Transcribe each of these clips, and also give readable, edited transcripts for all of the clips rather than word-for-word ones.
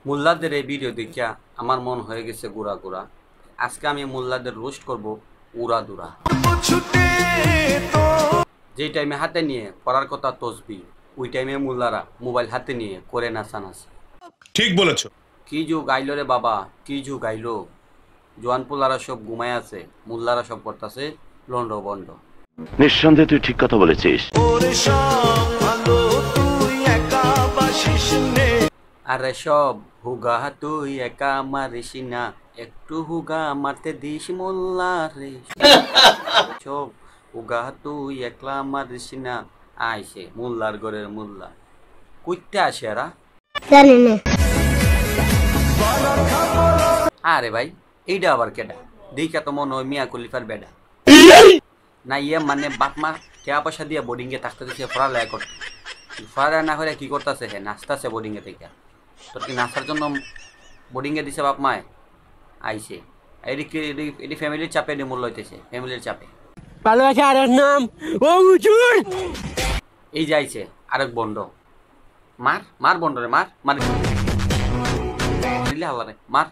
মোল্লাদের এই ভিডিও দেখিয়া আমার মন হয়ে গেছে গুড়া গুড়া। আজকে আমি মোল্লাদের রোস্ট করব উড়া দুরা। যেই টাইমে হাতে নিয়ে পড়ার কথা তসবি, ওই টাইমে মোল্লারা মোবাইল হাতে নিয়ে করে নাচানাচি। ঠিক বলেছো। কি যুগ আইলো রে বাবা, কি যুগ আইলো। জোয়ান পোলারা সব ঘুমায় আছে, মোল্লারা সব করতেছে লন্ড বন্ড। নিঃসন্দেহে তুই ঠিক কথা বলেছিস। আরে সব হুগা তুই একা মারিস না, একটু হুগা মারতে দিস মোল্লা রে। সব হুগা তুই একলা মারিস না। আইসে মোল্লার ঘরের মোল্লা কইতে আসে এরা জানি না। আরে ভাই এইটা আবার কেডা? দেখা তো মনে হয় মিয়া খলিফার বেডা না। ইয়ে মানে বাপ মা টাকা পয়সা দিয়ে বোর্ডিং এ থাকতে দিচ্ছে, পড়ালেখা করতে। পড়ালেখা না করে কি করতেছে? হ্যাঁ নাচতেছে বোর্ডিং এ থেকে। তোর কি নাচার জন্য বোর্ডিং এ দিছে বাপ মায়? আইসে এটি ফ্যামিলির চাপে মূল্য হইতেছে, ফ্যামিলির চাপে। ভালোবাসা আর নাম ও হুজুর। এই যাইছে আরেক বন্ড। মার মার বন্ড রে, মার মার দিলে হাল্লা রে, মার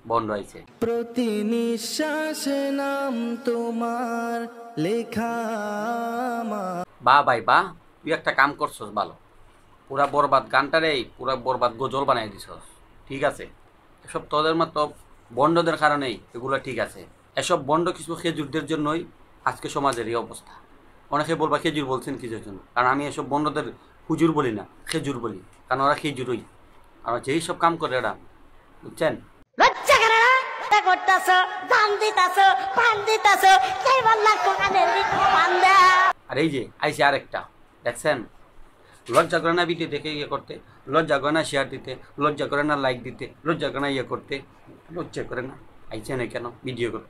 বন্ড আইছে। প্রতি নিঃশ্বাসে নাম তোমার লেখা। বা ভাই বা, তুই একটা কাম করছস ভালো। পুরা বরবাদ গানটারে পুরা বরবাদ গজল বানাই দিছস। ঠিক আছে, এসব তোদের মতো বন্ডদের কারণেই এগুলো ঠিক আছে। এসব বন্ড কিছু খেজুরদের জন্যই আজকে সমাজের এই অবস্থা। অনেকে বলবা খেজুর বলছেন কিসের জন্য? কারণ আমি এসব বন্ডদের হুজুর বলি না, খেজুর বলি। কারণ ওরা খেজুরই, আর যেই সব কাম করে এরা, বুঝছেন? আর এই যে আইসে আরেকটা, দেখছেন? লজ্জা করে না ভিডিও দেখে ইয়ে করতে, লজ্জা করে না শেয়ার দিতে, লজ্জা করে না লাইক দিতে, লজ্জা করে না ইয়ে করতে, লজ্জা করে না আইসে না কেন ভিডিও করতে?